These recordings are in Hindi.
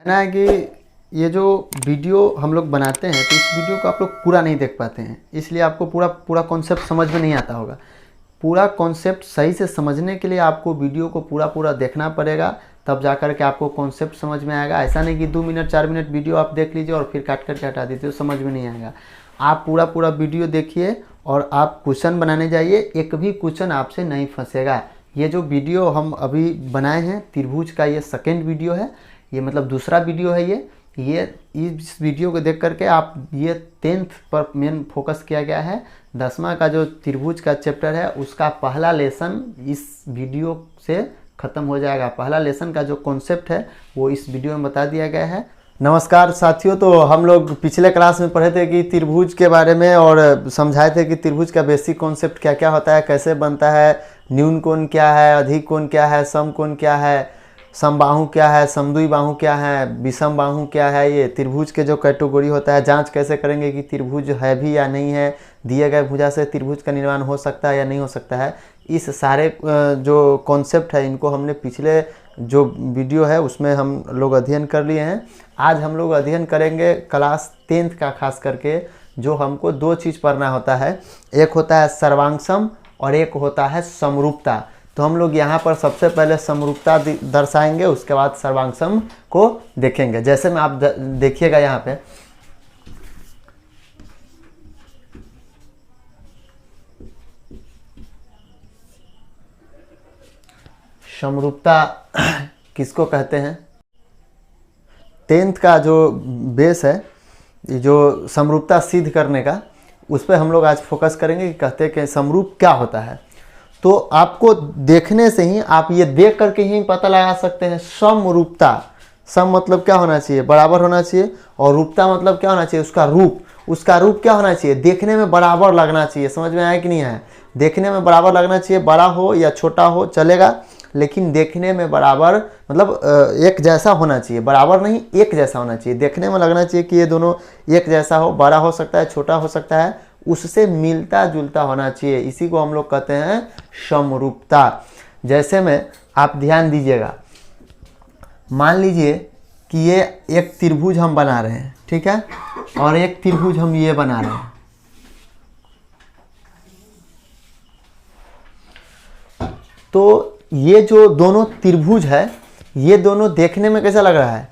है ना कि ये जो वीडियो हम लोग बनाते हैं तो इस वीडियो को आप लोग पूरा नहीं देख पाते हैं, इसलिए आपको पूरा कॉन्सेप्ट समझ में नहीं आता होगा। पूरा कॉन्सेप्ट सही से समझने के लिए आपको वीडियो को पूरा देखना पड़ेगा, तब जा कर के आपको कॉन्सेप्ट समझ में आएगा। ऐसा नहीं कि 2 मिनट 4 मिनट वीडियो आप देख लीजिए और फिर काट करके हटा दीजिए, तो समझ में नहीं आएगा। आप पूरा वीडियो देखिए और आप क्वेश्चन बनाने जाइए, एक भी क्वेश्चन आपसे नहीं फंसेगा। ये जो वीडियो हम अभी बनाए हैं त्रिभुज का, ये सेकेंड वीडियो है, ये मतलब दूसरा वीडियो है। ये इस वीडियो को देख करके आप ये 10th पर मेन फोकस किया गया है। 10वां का जो त्रिभुज का चैप्टर है उसका पहला लेसन इस वीडियो से ख़त्म हो जाएगा। पहला लेसन का जो कॉन्सेप्ट है वो इस वीडियो में बता दिया गया है। नमस्कार साथियों, तो हम लोग पिछले क्लास में पढ़े थे कि त्रिभुज के बारे में और समझाए थे कि त्रिभुज का बेसिक कॉन्सेप्ट क्या क्या होता है, कैसे बनता है, न्यून कोण क्या है, अधिक कोण क्या है, सम कोण क्या है, समबाहु क्या है, समद्वि बाहु क्या है, विषम बाहु क्या है। ये त्रिभुज के जो कैटेगरी होता है, जांच कैसे करेंगे कि त्रिभुज है भी या नहीं है, दिए गए भुजा से त्रिभुज का निर्माण हो सकता है या नहीं हो सकता है। इस सारे जो कॉन्सेप्ट है इनको हमने पिछले जो वीडियो है उसमें हम लोग अध्ययन कर लिए हैं। आज हम लोग अध्ययन करेंगे क्लास 10th का, खास करके जो हमको 2 चीज़ पढ़ना होता है, एक होता है सर्वांगसम और एक होता है समरूपता। तो हम लोग यहाँ पर सबसे पहले समरूपता दर्शाएंगे, उसके बाद सर्वांगसम को देखेंगे। जैसे में आप देखिएगा यहाँ पे समरूपता किसको कहते हैं। 10th का जो बेस है, ये जो समरूपता सिद्ध करने का, उस पर हम लोग आज फोकस करेंगे कि कहते हैं कि समरूप क्या होता है। तो आपको देखने से ही, आप ये देख करके ही पता लगा सकते हैं समरूपता। सम मतलब क्या होना चाहिए, बराबर होना चाहिए, और रूपता मतलब क्या होना चाहिए, उसका रूप। उसका रूप क्या होना चाहिए, देखने में बराबर लगना चाहिए। समझ में आया कि नहीं है, देखने में बराबर लगना चाहिए, बड़ा हो या छोटा हो चलेगा, लेकिन देखने में बराबर मतलब एक जैसा होना चाहिए, बराबर नहीं एक जैसा होना चाहिए। देखने में लगना चाहिए कि ये दोनों एक जैसा हो, बड़ा हो सकता है, छोटा हो सकता है, उससे मिलता जुलता होना चाहिए। इसी को हम लोग कहते हैं समरूपता। जैसे में आप ध्यान दीजिएगा, मान लीजिए कि ये एक त्रिभुज हम बना रहे हैं, ठीक है, और एक त्रिभुज हम ये बना रहे हैं। तो ये जो दोनों त्रिभुज है, ये दोनों देखने में कैसा लग रहा है,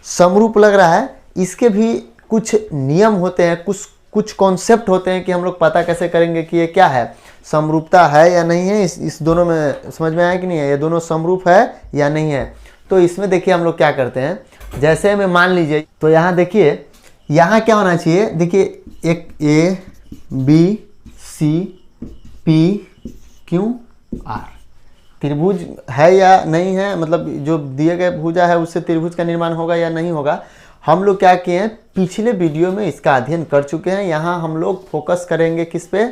समरूप लग रहा है। इसके भी कुछ नियम होते हैं, कुछ कॉन्सेप्ट होते हैं कि हम लोग पता कैसे करेंगे कि ये क्या है, समरूपता है या नहीं है। इस दोनों में समझ में आया कि नहीं है, ये दोनों समरूप है या नहीं है। तो इसमें देखिए हम लोग क्या करते हैं, जैसे में मान लीजिए, तो यहाँ देखिए, यहाँ क्या होना चाहिए, देखिए एक ABCPQR त्रिभुज है या नहीं है, मतलब जो दिए गए भुजा है उससे त्रिभुज का निर्माण होगा या नहीं होगा। हम लोग क्या किए हैं, पिछले वीडियो में इसका अध्ययन कर चुके हैं। यहाँ हम लोग फोकस करेंगे किस पे,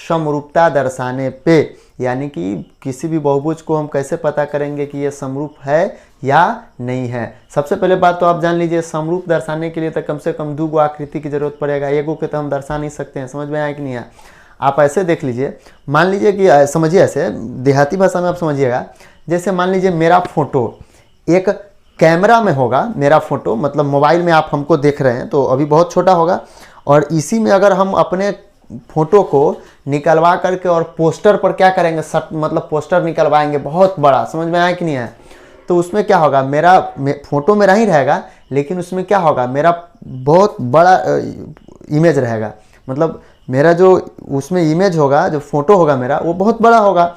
समरूपता दर्शाने पे, यानी कि किसी भी बहुभुज को हम कैसे पता करेंगे कि ये समरूप है या नहीं है। सबसे पहले बात तो आप जान लीजिए, समरूप दर्शाने के लिए तो कम से कम 2 गो आकृति की जरूरत पड़ेगा, एगो के तो हम दर्शा नहीं सकते हैं। समझ में आया कि नहीं है। आप ऐसे देख लीजिए, मान लीजिए कि समझिए, ऐसे देहाती भाषा में आप समझिएगा, जैसे मान लीजिए मेरा फोटो एक कैमरा में होगा, मेरा फोटो मतलब मोबाइल में आप हमको देख रहे हैं तो अभी बहुत छोटा होगा, और इसी में अगर हम अपने फोटो को निकलवा करके और पोस्टर पर क्या करेंगे, मतलब पोस्टर निकलवाएंगे बहुत बड़ा। समझ में आया कि नहीं है। तो उसमें क्या होगा, मेरा फोटो मेरा ही रहेगा, लेकिन उसमें क्या होगा, मेरा बहुत बड़ा इमेज रहेगा। मतलब मेरा जो उसमें इमेज होगा, जो फोटो होगा मेरा, वो बहुत बड़ा होगा।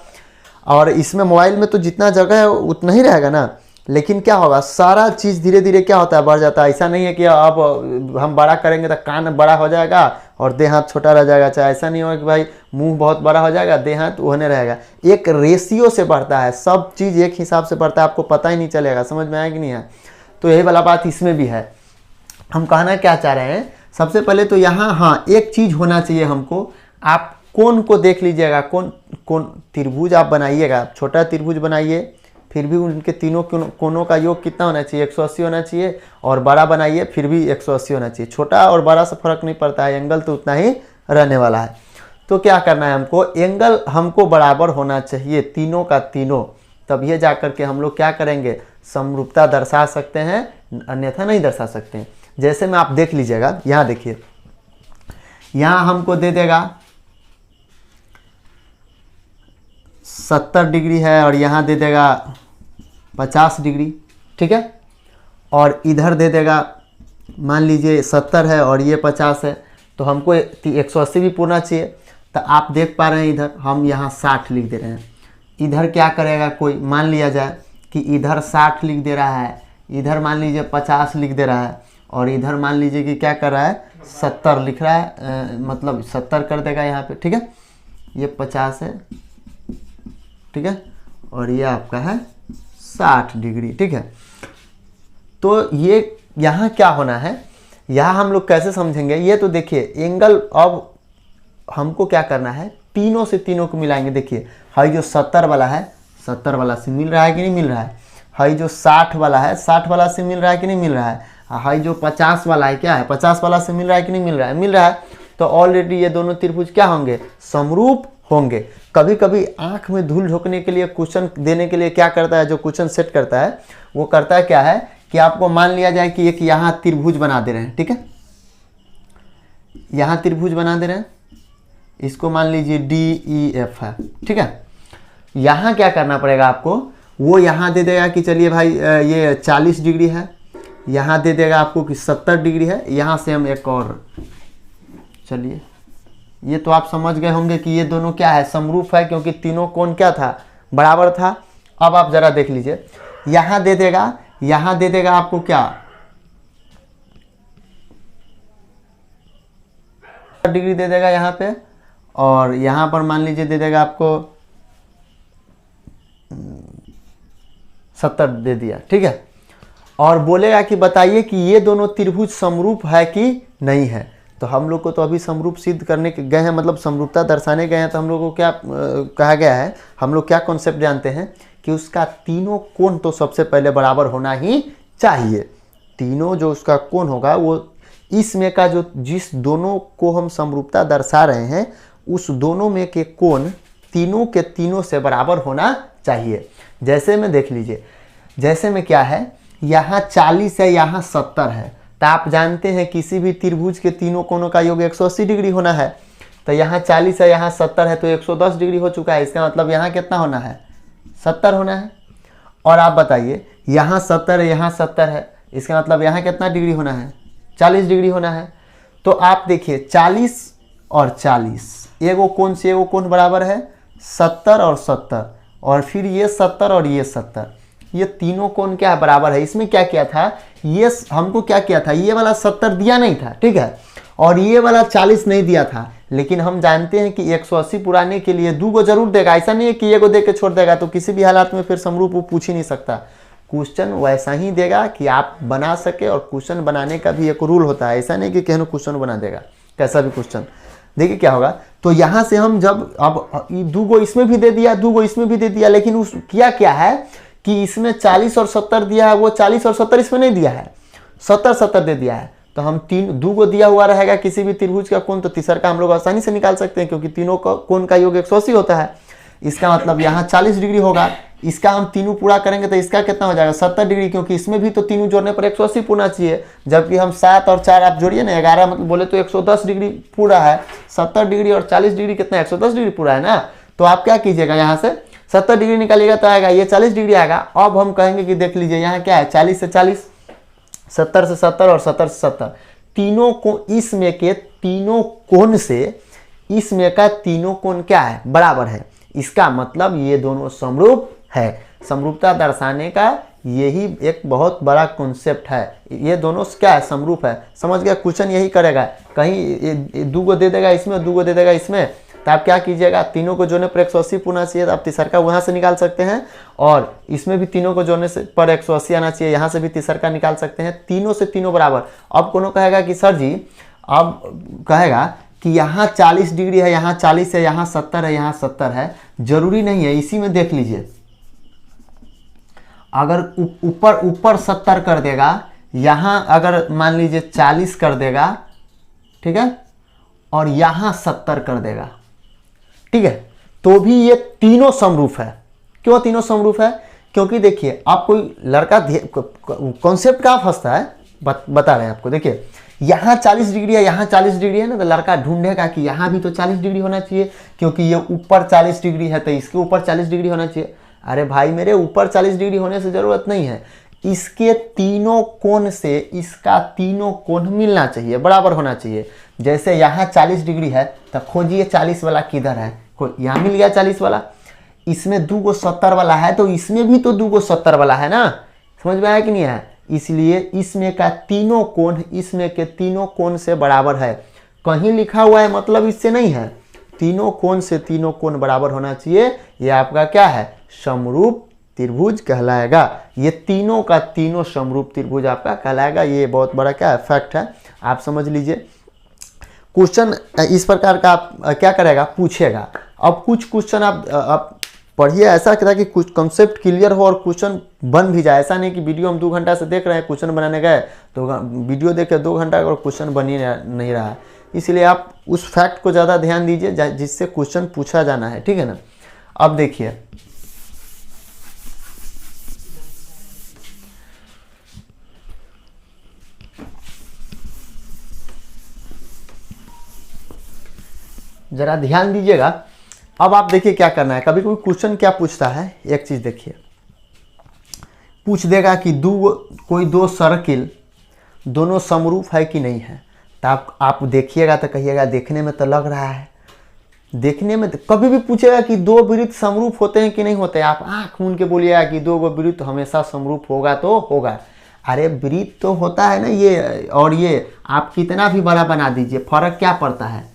और इसमें मोबाइल में तो जितना जगह है उतना ही रहेगा ना, लेकिन क्या होगा, सारा चीज़ धीरे धीरे क्या होता है, बढ़ जाता है। ऐसा नहीं है कि अब हम बड़ा करेंगे तो कान बड़ा हो जाएगा और देह हाथ छोटा रह जाएगा। चाहे ऐसा नहीं होगा कि भाई मुंह बहुत बड़ा हो जाएगा, देह हाथ होने रहेगा। एक रेशियो से बढ़ता है, सब चीज़ एक हिसाब से बढ़ता है, आपको पता ही नहीं चलेगा। समझ में आया कि नहीं है। तो यही वाला बात इसमें भी है। हम कहना क्या चाह रहे हैं, सबसे पहले तो यहाँ हाँ एक चीज़ होना चाहिए हमको, आप कोण को देख लीजिएगा। कोण त्रिभुज आप बनाइएगा, छोटा त्रिभुज बनाइए, फिर भी उनके तीनों कोणों का योग कितना होना चाहिए, 180 होना चाहिए। और बड़ा बनाइए, फिर भी 180 होना चाहिए। छोटा और बड़ा से फर्क नहीं पड़ता है, एंगल तो उतना ही रहने वाला है। तो क्या करना है हमको, एंगल हमको बराबर होना चाहिए तीनों का तीनों, तभी जा कर के हम लोग क्या करेंगे, समरूपता दर्शा सकते हैं अन्यथा नहीं दर्शा सकते हैं। जैसे में आप देख लीजिएगा, यहाँ देखिए, यहाँ हमको दे देगा 70 डिग्री है और यहाँ दे देगा 50 डिग्री, ठीक है। और इधर दे देगा, मान लीजिए 70 है और ये 50 है, तो हमको 180 भी पूरना चाहिए। तो आप देख पा रहे हैं इधर हम यहाँ 60 लिख दे रहे हैं। इधर क्या करेगा, कोई मान लिया जाए कि इधर 60 लिख दे रहा है, इधर मान लीजिए 50 लिख दे रहा है, और इधर मान लीजिए कि क्या कर रहा है, 70 लिख रहा है, मतलब 70 कर देगा यहाँ पे, ठीक है। ये 50 है, ठीक है, और ये आपका है 60 डिग्री, ठीक है। तो ये यहाँ क्या होना है, यहाँ हम लोग कैसे समझेंगे, ये तो देखिए एंगल, अब हमको क्या करना है, तीनों से तीनों को मिलाएंगे। देखिए हाई जो 70 वाला है, 70 वाला से मिल रहा है कि नहीं मिल रहा है, हाई जो 60 वाला है, 60 वाला से मिल रहा है कि नहीं मिल रहा है, हाई जो 50 वाला है, क्या है, 50 वाला से मिल रहा है कि नहीं मिल रहा है, मिल रहा है। तो ऑलरेडी ये दोनों त्रिभुज क्या होंगे, समरूप होंगे। कभी कभी आंख में धूल झोंकने के लिए, क्वेश्चन देने के लिए क्या करता है, जो क्वेश्चन सेट करता है वो करता है क्या है कि आपको मान लिया जाए कि एक यहाँ त्रिभुज बना दे रहे हैं, ठीक है, यहाँ त्रिभुज बना दे रहे हैं, इसको मान लीजिए DEF है, ठीक है। यहाँ क्या करना पड़ेगा आपको, वो यहाँ दे देगा कि चलिए भाई ये 40 डिग्री है, यहाँ दे देगा आपको कि 70 डिग्री है। यहाँ से हम एक और, चलिए ये तो आप समझ गए होंगे कि ये दोनों क्या है, समरूप है, क्योंकि तीनों कोण क्या था, बराबर था। अब आप जरा देख लीजिए, यहाँ दे देगा, यहाँ दे देगा आपको क्या, डिग्री दे देगा यहाँ पे, और यहाँ पर मान लीजिए दे देगा आपको 70 दे दिया, ठीक है। और बोलेगा कि बताइए कि ये दोनों त्रिभुज समरूप है कि नहीं है। तो हम लोग को तो अभी समरूप सिद्ध करने के गए हैं, मतलब समरूपता दर्शाने गए हैं। तो हम लोग को क्या कहा गया है, हम लोग क्या कॉन्सेप्ट जानते हैं कि उसका तीनों कोण तो सबसे पहले बराबर होना ही चाहिए। तीनों जो उसका कोण होगा वो इसमें का जो जिस दोनों को हम समरूपता दर्शा रहे हैं उस दोनों में के कोण तीनों के तीनों से बराबर होना चाहिए। जैसे में देख लीजिए, जैसे में क्या है, यहाँ 40 है, यहाँ 70 है, तो आप जानते हैं किसी भी त्रिभुज के तीनों कोणों का योग 180 डिग्री होना है। तो यहाँ 40 है, यहाँ 70 है, तो 110 डिग्री हो चुका है। इसका मतलब यहाँ कितना होना है, 70 होना है। और आप बताइए यहाँ 70 है, यहाँ 70 है, इसका मतलब यहाँ कितना डिग्री होना है, 40 डिग्री होना है। तो आप देखिए 40 और 40, एगो कोण से एगो कोण बराबर है, 70 और 70, और फिर ये 70 और ये 70, ये तीनों कोण क्या है, बराबर है। इसमें क्या किया था, ये हमको क्या किया था, ये वाला 70 दिया नहीं था, ठीक है, और ये वाला 40 नहीं दिया था। लेकिन हम जानते हैं कि 180 पुराने के लिए 2 गो जरूर देगा, ऐसा नहीं है कि एगो दे के छोड़ देगा। तो किसी भी हालात में फिर समरूप वो पूछ ही नहीं सकता, क्वेश्चन वैसा ही देगा कि आप बना सके। और क्वेश्चन बनाने का भी एक रूल होता है, ऐसा नहीं कि कहनो क्वेश्चन बना देगा, कैसा भी क्वेश्चन। देखिए क्या होगा, तो यहाँ से हम जब अब 2 गो इसमें भी दे दिया, 2 गो इसमें भी दे दिया, लेकिन उस किया क्या है कि इसमें 40 और 70 दिया है, वो 40 और 70 इसमें नहीं दिया है, 70 दे दिया है। तो हम 2 गो दिया हुआ रहेगा किसी भी त्रिभुज का कोण, तो तीसरा का हम लोग आसानी से निकाल सकते हैं, क्योंकि तीनों का कोण का योग 180 होता है। इसका मतलब यहाँ 40 डिग्री होगा, इसका हम तीनों पूरा करेंगे तो इसका कितना हो जाएगा, 70 डिग्री, क्योंकि इसमें भी तो तीनों जोड़ने पर 180 पूरा चाहिए। जबकि हम 7 और 4 आप जोड़िए ना, 11 मतलब बोले तो 110 डिग्री पूरा है। 70 डिग्री और 40 डिग्री कितना, 110 डिग्री पूरा है ना। तो आप क्या कीजिएगा, यहाँ से 70 डिग्री निकालिएगा तो आएगा ये 40 डिग्री आएगा। अब हम कहेंगे कि देख लीजिए यहाँ क्या है, 40 से 40, 70 से 70 और 70 से 70, तीनों को इसमें के तीनों कोण से इसमें का तीनों कोण क्या है, बराबर है। इसका मतलब ये दोनों समरूप है। समरूपता दर्शाने का यही एक बहुत बड़ा कॉन्सेप्ट है, ये दोनों क्या है, समरूप है। समझ गया, क्वेश्चन यही करेगा, कहीं 2 गो दे देगा इसमें, 2 गो दे देगा इसमें, तो आप क्या कीजिएगा, तीनों को जोड़ने पर 180 पूरा चाहिए, तो आप तीसरा वहाँ से निकाल सकते हैं। और इसमें भी तीनों को जोड़ने से पर 180 आना चाहिए, यहाँ से भी तीसरा निकाल सकते हैं। तीनों से तीनों बराबर। अब कोनो कहेगा कि सर जी, अब कहेगा कि यहाँ 40 डिग्री है, यहाँ 40 है, यहाँ 70 है, यहाँ 70 है, जरूरी नहीं है। इसी में देख लीजिए, अगर ऊपर 70 कर देगा, यहाँ अगर मान लीजिए 40 कर देगा, ठीक है, और यहाँ 70 कर देगा, ठीक है, तो भी ये तीनों समरूप है। क्यों तीनों समरूप है, क्योंकि देखिए आप कोई लड़का कॉन्सेप्ट कहाँ फंसता है बता रहे हैं आपको। देखिए यहाँ 40 डिग्री है, यहाँ 40 डिग्री है ना, तो लड़का ढूंढेगा कि यहाँ भी तो 40 डिग्री होना चाहिए, क्योंकि ये ऊपर 40 डिग्री है तो इसके ऊपर 40 डिग्री होना चाहिए। अरे भाई मेरे, ऊपर 40 डिग्री होने से ज़रूरत नहीं है, इसके तीनों कोण से इसका तीनों कोण मिलना चाहिए, बराबर होना चाहिए। जैसे यहाँ 40 डिग्री है तो खोजिए 40 वाला किधर है, यहाँ मिल गया 40 वाला। इसमें 2 गो 70 वाला है तो इसमें भी तो 2 गो 70 वाला है ना, समझ में आया कि नहीं है। इसलिए इसमें का तीनों कोण इसमें के तीनों कोण से बराबर है। कहीं लिखा हुआ है मतलब इससे नहीं है, तीनों कोण से तीनों कोण बराबर होना चाहिए। ये आपका क्या है, समरूप त्रिभुज कहलाएगा। ये तीनों का तीनों समरूप त्रिभुज आपका कहलाएगा। ये बहुत बड़ा क्या है, फैक्ट है, आप समझ लीजिए। क्वेश्चन इस प्रकार का आप क्या करेगा, पूछेगा। अब कुछ क्वेश्चन आप पढ़िए ऐसा कहता है कि कुछ कॉन्सेप्ट क्लियर हो और क्वेश्चन बन भी जाए। ऐसा नहीं कि वीडियो हम 2 घंटा से देख रहे हैं, क्वेश्चन बनाने गए तो वीडियो देखे 2 घंटा और क्वेश्चन बन ही नहीं रहा है। इसलिए आप उस फैक्ट को ज़्यादा ध्यान दीजिए जिससे क्वेश्चन पूछा जाना है, ठीक है ना। अब देखिए जरा ध्यान दीजिएगा। अब आप देखिए क्या करना है, कभी कभी क्वेश्चन क्या पूछता है, एक चीज देखिए, पूछ देगा कि कोई 2 सर्किल दोनों समरूप है कि नहीं है। तो आप देखिएगा तो कहिएगा देखने में तो लग रहा है, देखने में तो कभी भी पूछेगा कि 2 वृत्त समरूप होते हैं कि नहीं होते, आप आंख मूंद के बोलिएगा कि 2 वृत्त हमेशा समरूप होगा तो होगा। अरे वृत्त तो होता है ना ये और ये, आप कितना भी बड़ा बना दीजिए फर्क क्या पड़ता है।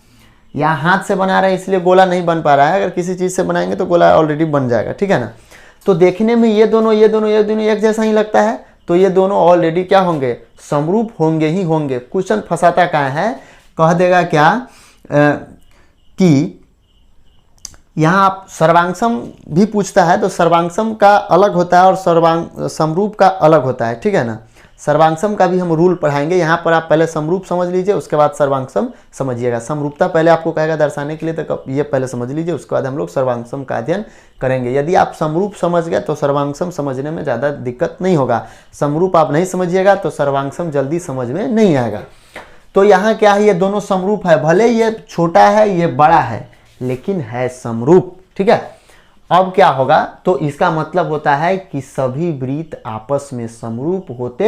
यहाँ हाथ से बना रहे हैं इसलिए गोला नहीं बन पा रहा है, अगर किसी चीज़ से बनाएंगे तो गोला ऑलरेडी बन जाएगा, ठीक है ना। तो देखने में ये दोनों एक जैसा ही लगता है, तो ये दोनों ऑलरेडी क्या होंगे, समरूप होंगे ही होंगे। क्वेश्चन फंसाता कहाँ है, कह देगा क्या कि यहाँ आप सर्वांगसम भी पूछता है तो सर्वांगसम का अलग होता है और समरूप का अलग होता है, ठीक है ना। सर्वांगसम का भी हम रूल पढ़ाएंगे। यहाँ पर आप पहले समरूप समझ लीजिए, उसके बाद सर्वांगसम समझिएगा। समरूपता पहले आपको कहेगा दर्शाने के लिए, तो ये पहले समझ लीजिए, उसके बाद हम लोग सर्वांगसम का अध्ययन करेंगे। यदि आप समरूप समझ गए तो सर्वांगसम समझने में ज़्यादा दिक्कत नहीं होगा। समरूप आप नहीं समझिएगा तो सर्वांगसम जल्दी समझ में नहीं आएगा। तो यहाँ क्या है, ये दोनों समरूप है, भले ये छोटा है ये बड़ा है लेकिन है समरूप, ठीक है। अब क्या होगा, तो इसका मतलब होता है कि सभी वृत्त आपस में समरूप होते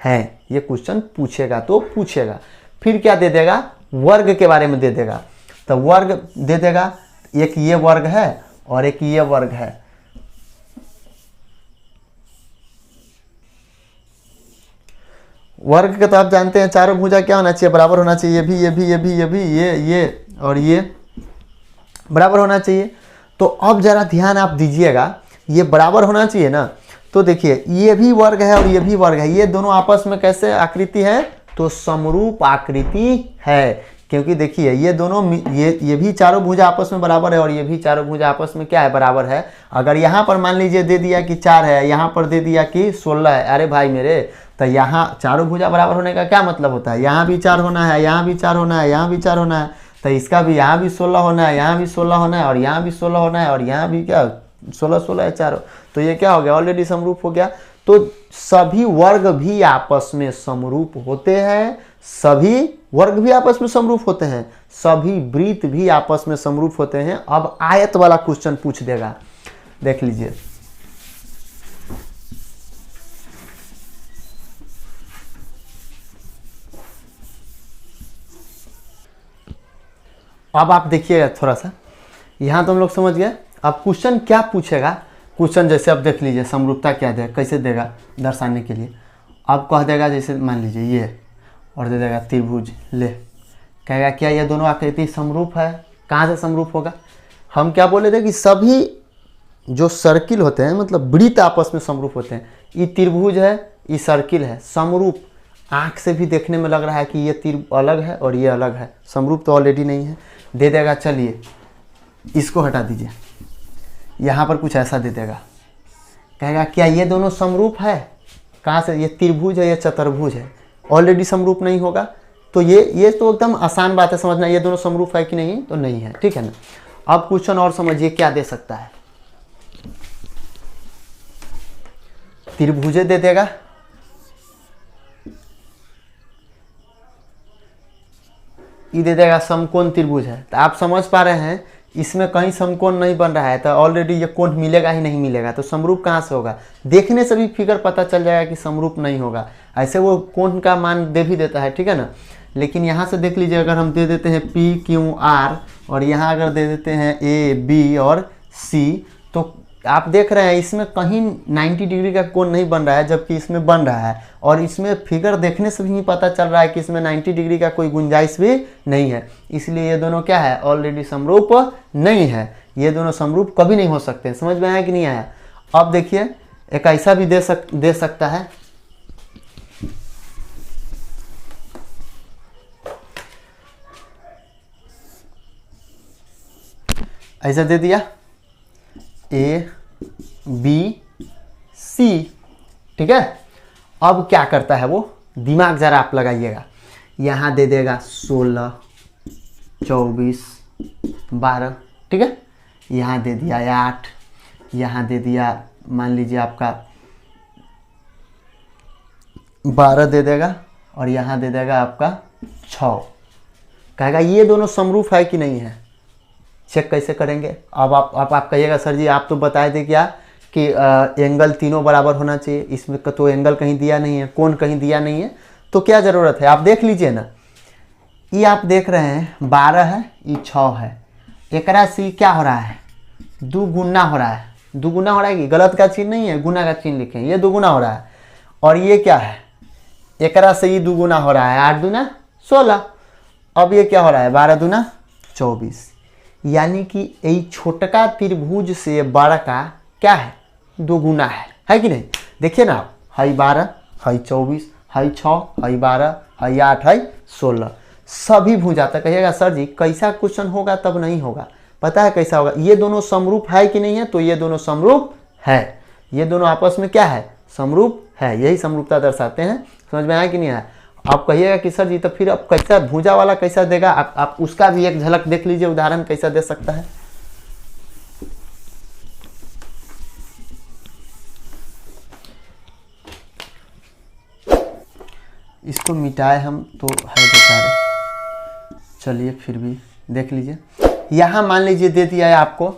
हैं। ये क्वेश्चन पूछेगा तो पूछेगा। फिर क्या दे देगा, वर्ग के बारे में दे देगा। तो वर्ग दे देगा, एक ये वर्ग है और एक ये वर्ग है। वर्ग का तो आप जानते हैं चारों भुजा क्या होना चाहिए, बराबर होना चाहिए। ये और ये बराबर होना चाहिए। तो अब जरा ध्यान आप दीजिएगा, ये बराबर होना चाहिए ना। तो देखिए ये भी वर्ग है और ये भी वर्ग है, ये दोनों आपस में कैसे आकृति है, तो समरूप आकृति है। क्योंकि देखिए ये दोनों ये भी चारों भुजा आपस में बराबर है और ये भी चारों भुजा आपस में क्या है, बराबर है। अगर यहाँ पर मान लीजिए दे दिया कि 4 है, यहाँ पर दे दिया कि 16 है, अरे भाई मेरे, तो यहाँ चारों भुजा बराबर होने का क्या मतलब होता है, यहाँ भी 4 होना है, यहाँ भी 4 होना है, यहाँ भी 4 होना है, तो इसका भी यहाँ भी 16 होना है, यहाँ भी 16 होना है और यहाँ भी 16 होना है और यहाँ भी क्या 16 है चारों। तो ये क्या हो गया, ऑलरेडी समरूप हो गया। तो सभी वर्ग भी आपस में समरूप होते हैं, सभी वर्ग भी आपस में समरूप होते हैं, सभी वृत्त भी आपस में समरूप होते हैं। अब आयत वाला क्वेश्चन पूछ देगा, देख लीजिए। अब आप देखिएगा थोड़ा सा, यहाँ तो हम लोग समझ गए। अब क्वेश्चन क्या पूछेगा, क्वेश्चन जैसे अब देख लीजिए, समरूपता क्या देगा, कैसे देगा दर्शाने के लिए। अब कह देगा जैसे मान लीजिए ये और दे देगा त्रिभुज, ले कहेगा क्या ये दोनों आकृति समरूप है, कहाँ से समरूप होगा। हम क्या बोले थे कि सभी जो सर्किल होते हैं मतलब वृत्त आपस में समरूप होते हैं। ये त्रिभुज है, ये सर्किल है, समरूप आँख से भी देखने में लग रहा है कि ये तीर अलग है और ये अलग है, समरूप तो ऑलरेडी नहीं है। दे देगा, चलिए इसको हटा दीजिए, यहाँ पर कुछ ऐसा दे देगा, कहेगा क्या ये दोनों समरूप है, कहाँ से, ये त्रिभुज है ये चतुर्भुज है, ऑलरेडी समरूप नहीं होगा। तो ये तो एकदम आसान बात है समझना, ये दोनों समरूप है कि नहीं, तो नहीं है, ठीक है ना। अब क्वेश्चन और समझिए क्या दे सकता है। त्रिभुजे दे देगा, ये दे देगा समकोण त्रिभुज है। तो आप समझ पा रहे हैं इसमें कहीं समकोण नहीं बन रहा है, तो ऑलरेडी ये कोण मिलेगा ही नहीं मिलेगा, तो समरूप कहाँ से होगा? देखने से भी फिगर पता चल जाएगा कि समरूप नहीं होगा। ऐसे वो कोण का मान दे भी देता है, ठीक है ना। लेकिन यहाँ से देख लीजिए, अगर हम दे देते हैं पी क्यू आर और यहाँ अगर दे देते हैं ए बी और सी, तो आप देख रहे हैं इसमें कहीं 90 डिग्री का कोण नहीं बन रहा है, जबकि इसमें बन रहा है। और इसमें फिगर देखने से भी पता चल रहा है कि इसमें 90 डिग्री का कोई गुंजाइश भी नहीं है। इसलिए ये दोनों क्या है? ऑलरेडी समरूप नहीं है। ये दोनों समरूप कभी नहीं हो सकते। समझ में आया कि नहीं आया? अब देखिए एक ऐसा भी दे सकता है, ऐसा दे दिया ए बी सी, ठीक है। अब क्या करता है वो, दिमाग जरा आप लगाइएगा। यहाँ दे देगा 16 24 12, ठीक है। यहाँ दे दिया 8, यहाँ दे दिया मान लीजिए आपका 12 दे देगा, और यहाँ दे देगा आपका 6। कहेगा ये दोनों समरूप है कि नहीं है? चेक कैसे करेंगे? अब आप कहिएगा सर जी आप तो बताए थे क्या कि एंगल तीनों बराबर होना चाहिए, इसमें तो एंगल कहीं दिया नहीं है, कोण कहीं दिया नहीं है, तो क्या ज़रूरत है? आप देख लीजिए ना, ये आप देख रहे हैं 12 है, ये 6 है, एकरा से क्या हो रहा है? दुगुना हो रहा है। दुगुना हो रहा है कि गलत का चिन्ह नहीं है, गुना का चिन्ह लिखें, ये दुगुना हो रहा है। और ये क्या है? एकरा से ये दुगुना हो रहा है, 8 दूना 16। अब ये क्या हो रहा है? 12 दूना 24। यानी कि यही छोटका त्रिभुज से बड़ा का क्या है? दोगुना है कि नहीं? देखिए ना आप, high 12 high 24 high 6 high 12 high 8 high 16, सभी भुजा। तक कहिएगा सर जी कैसा क्वेश्चन होगा? तब नहीं होगा। पता है कैसा होगा? ये दोनों समरूप है कि नहीं है? तो ये दोनों समरूप है, ये दोनों आपस में क्या है? समरूप है। यही समरूपता दर्शाते हैं। समझ में आया कि नहीं आया? आप कहिएगा कि सर जी तो फिर अब कैसा भुजा वाला कैसा देगा? आप उसका भी एक झलक देख लीजिए, उदाहरण कैसा दे सकता है। इसको मिटाए हम तो है बेचारे, चलिए फिर भी देख लीजिए। यहां मान लीजिए दे दिया है आपको,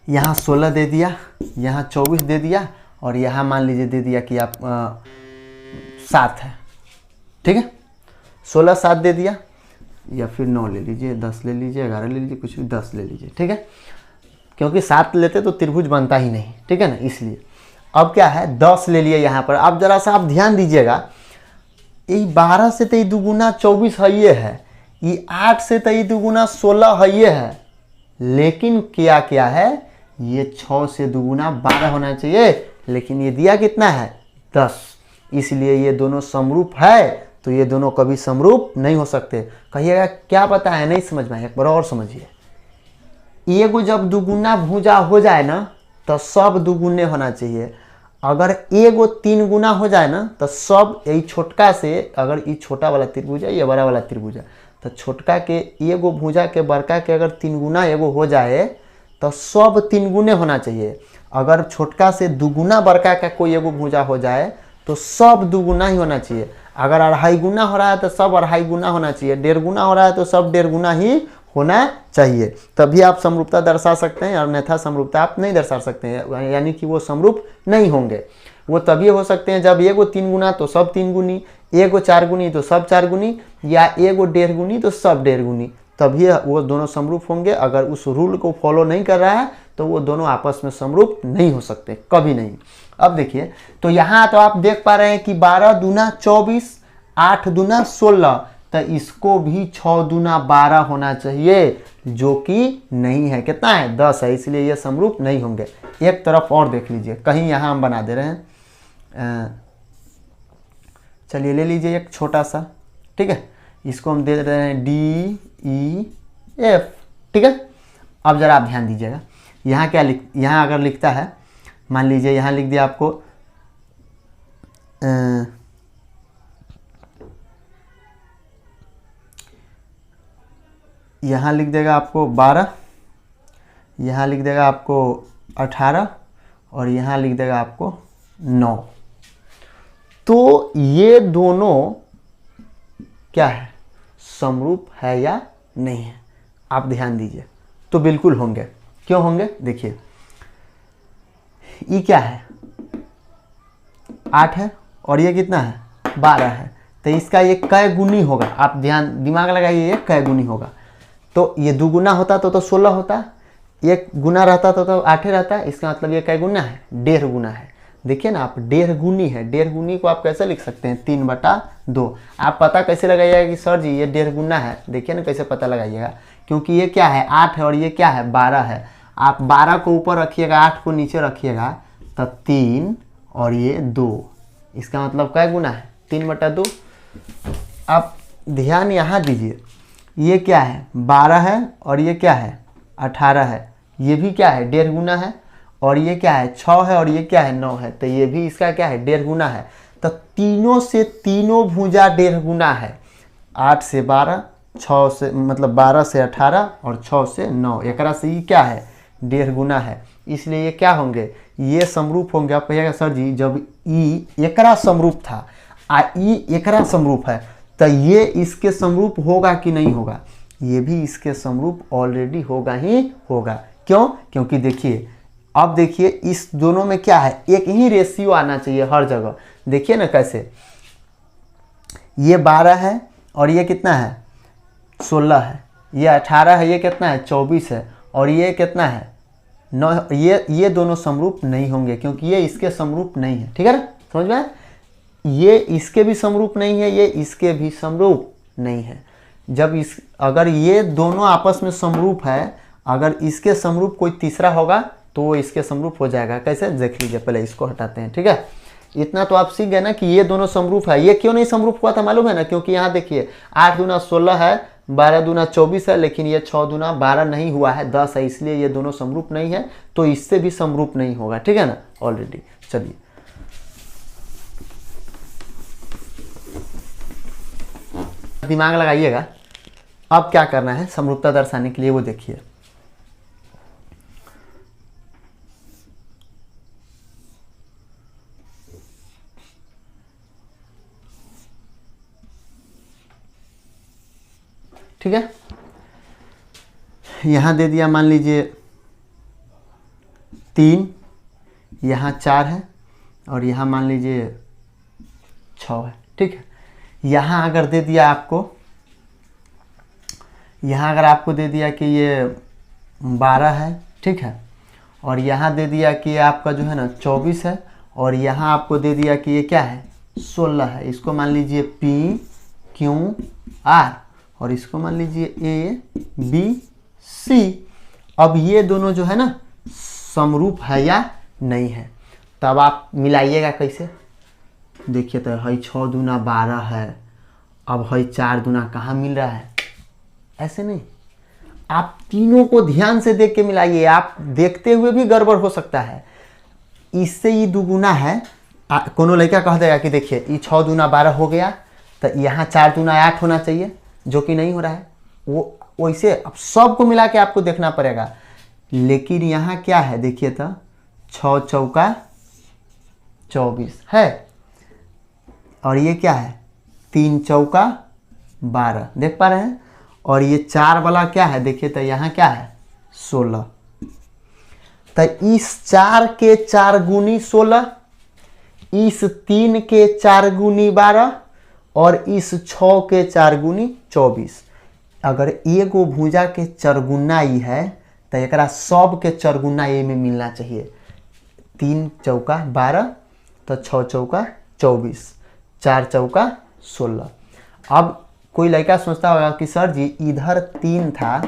यहाँ 16 दे दिया, यहाँ 24 दे दिया, और यहाँ मान लीजिए दे दिया कि आप 7 है, ठीक है। 16 7 दे दिया, या फिर 9 ले लीजिए, 10 ले लीजिए, 11 ले लीजिए, कुछ भी 10 ले लीजिए, ठीक है। क्योंकि 7 लेते तो त्रिभुज बनता ही नहीं, ठीक है ना, इसलिए। अब क्या है? 10 ले लिए यहाँ पर। अब जरा सा आप ध्यान दीजिएगा, ये 12 से तो ये दुगुना 24 है, ये है, ये 8 से तो ये दुगुना 16 है, ये है। लेकिन क्या क्या है? ये 6 से दुगुना 12 होना चाहिए, लेकिन ये दिया कितना है? 10। इसलिए ये दोनों समरूप है, तो ये दोनों कभी समरूप नहीं हो सकते। कहिएगा क्या पता है? नहीं समझ में आया? एक बार और समझिए। एगो जब दुगुना भुजा हो जाए ना, तो सब दुगुने होना चाहिए। अगर एगो 3 गुना हो जाए ना, तो सब यही छोटका से, अगर ये छोटा वाला त्रिभुज है, ये बड़ा वाला त्रिभुज है, तो छोटका के एगो भुजा के बड़का के अगर 3 गुना एगो हो जाए, तो सब 3 गुने होना चाहिए। अगर छोटका से दुगुना बड़का का कोई एगो भुजा हो जाए, तो सब दुगुना ही होना चाहिए। अगर 2.5 गुना हो रहा है तो सब 2.5 गुना होना चाहिए। 1.5 गुना हो रहा है तो सब 1.5 गुना ही होना चाहिए, तभी आप समरूपता दर्शा सकते हैं। और अन्यथा समरूपता आप नहीं दर्शा सकते हैं, यानी कि वो समरूप नहीं होंगे। वो तभी हो सकते हैं जब एगो 3 गुना तो सब 3 गुनी, एगो 4 गुनी तो सब 4 गुनी, या एगो 1.5 गुनी तो सब 1.5 गुनी, तभी वो दोनों समरूप होंगे। अगर उस रूल को फॉलो नहीं कर रहा है तो वो दोनों आपस में समरूप नहीं हो सकते, कभी नहीं। अब देखिए, तो यहाँ तो आप देख पा रहे हैं कि 12 दूना 24, 8 दूना 16, तो इसको भी 6 दूना 12 होना चाहिए, जो कि नहीं है। कितना है? 10 है, इसलिए ये समरूप नहीं होंगे। एक तरफ और देख लीजिए, कहीं यहाँ हम बना दे रहे हैं। चलिए ले लीजिए एक छोटा सा, ठीक है, इसको हम दे रहे हैं DEF, ठीक है। अब जरा आप ध्यान दीजिएगा, यहाँ क्या यहाँ अगर लिखता है, मान लीजिए यहाँ लिख दिया आपको यहाँ लिख देगा आपको 12, यहाँ लिख देगा आपको 18 और यहाँ लिख देगा आपको 9। तो ये दोनों क्या है, समरूप है या नहीं है, आप ध्यान दीजिए। तो बिल्कुल होंगे। क्यों होंगे, देखिए ये क्या है 8 है और ये कितना है 12 है, तो इसका ये कै गुनी होगा, आप दिमाग लगाइए, ये कै गुनी होगा। तो ये 2 गुना होता तो 16 होता, 1 गुना रहता तो 8 रहता, इसका मतलब ये कै गुना है, 1.5 गुना है। देखिए ना आप, 1.5 गुनी है। 1.5 गुनी को आप कैसे लिख सकते हैं, 3/2। आप पता कैसे लगाइएगा कि सर जी ये 1.5 गुना है, देखिए ना कैसे पता लगाइएगा, क्योंकि ये क्या है 8 है और ये क्या है 12 है। आप 12 को ऊपर रखिएगा, 8 को नीचे रखिएगा, तो 3 और ये 2, इसका मतलब कै गुना है 3/2। आप ध्यान यहाँ दीजिए, ये क्या है 12 है और ये क्या है 18 है, ये भी क्या है 1.5 गुना है, और ये क्या है 6 है और ये क्या है 9 है, तो ये भी इसका क्या है 1.5 गुना है। तो तीनों से तीनों भुजा 1.5 गुना है, 8 से 12, 6 से मतलब 12 से 18 और 6 से 9, एकरा से ये क्या है 1.5 गुना है, इसलिए ये क्या होंगे, ये समरूप होंगे। आप कहिएगा सर जी जब ई एकरा समरूप था आ ई एकरा समरूप है, तो ये इसके समरूप होगा कि नहीं होगा, ये भी इसके समरूप ऑलरेडी होगा ही होगा। क्यों, क्योंकि देखिए अब देखिए इस दोनों में क्या है, एक ही रेशियो आना चाहिए हर जगह। देखिए ना कैसे, ये 12 है और ये कितना है 16 है, ये 18 है, ये कितना है 24 है, और ये कितना है 9। ये दोनों समरूप नहीं होंगे क्योंकि ये इसके समरूप नहीं है। ठीक है ना, समझ में, ये इसके भी समरूप नहीं है, ये इसके भी समरूप नहीं है। जब अगर ये दोनों आपस में समरूप है, अगर इसके समरूप कोई तीसरा होगा तो वो इसके समरूप हो जाएगा। कैसे, देख लीजिए, पहले इसको हटाते हैं। ठीक है, इतना तो आप सीख गए ना कि ये दोनों समरूप है। ये क्यों नहीं समरूप हुआ था मालूम है ना, क्योंकि यहाँ देखिए 8 दूना 16 है, 12 दूना 24 है, लेकिन ये 6 दूना 12 नहीं हुआ है, 10 है, इसलिए ये दोनों समरूप नहीं है, तो इससे भी समरूप नहीं होगा। ठीक है ना, ऑलरेडी। चलिए दिमाग लगाइएगा, अब क्या करना है समरूपता दर्शाने के लिए, वो देखिए। ठीक है, यहाँ दे दिया मान लीजिए 3, यहाँ 4 है और यहाँ मान लीजिए 6 है। ठीक है, यहाँ अगर दे दिया आपको, यहाँ अगर आपको दे दिया कि ये 12 है, ठीक है, और यहाँ दे दिया कि आपका जो है ना 24 है, और यहाँ आपको दे दिया कि ये क्या है 16 है, इसको मान लीजिए PQR और इसको मान लीजिए ABC। अब ये दोनों जो है ना समरूप है या नहीं है, तब आप मिलाइएगा कैसे। देखिए तो है 6 दूना 12 है, अब है 4 दूना कहाँ मिल रहा है, ऐसे नहीं, आप तीनों को ध्यान से देख के मिलाइए। आप देखते हुए भी गड़बड़ हो सकता है, इससे ये 2 गुना है, कोनो लड़का कह देगा कि देखिए ये 6 दूना 12 हो गया, तो यहाँ 4 दूना 8 होना चाहिए, जो कि नहीं हो रहा है। वो वैसे अब सबको मिला के आपको देखना पड़ेगा, लेकिन यहाँ क्या है देखिए तो 6 चौका 24 है, और ये क्या है 3 चौका 12, देख पा रहे हैं, और ये 4 वाला क्या है देखिए तो यहाँ क्या है 16। तो इस 4 के 4 गुनी 16, इस 3 के 4 गुनी 12 और इस 6 के 4 गुनी 24। अगर एगो भुजा के चरगुना ई है तो एक सब के चरगुना ए में मिलना चाहिए। 3 चौका 12, तो 6 चौका 24, 4 चौका 16। अब कोई लड़का सोचता होगा कि सर जी इधर 3 था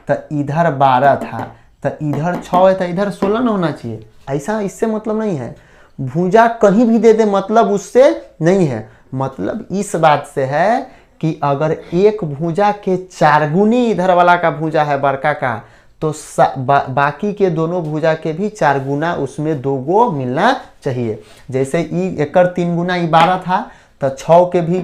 तो इधर 12 था, तो इधर 6 है तो इधर 16 ना होना चाहिए। ऐसा इससे मतलब नहीं है, भुजा कहीं भी दे दे मतलब उससे नहीं है, मतलब इस बात से है कि अगर एक भुजा के 4 गुनी इधर वाला का भुजा है बड़का का, तो बाकी के दोनों भुजा के भी 4 गुना उसमें 2 गो मिलना चाहिए। जैसे ई एकर 3 गुना ई 12 था, तो 6 के भी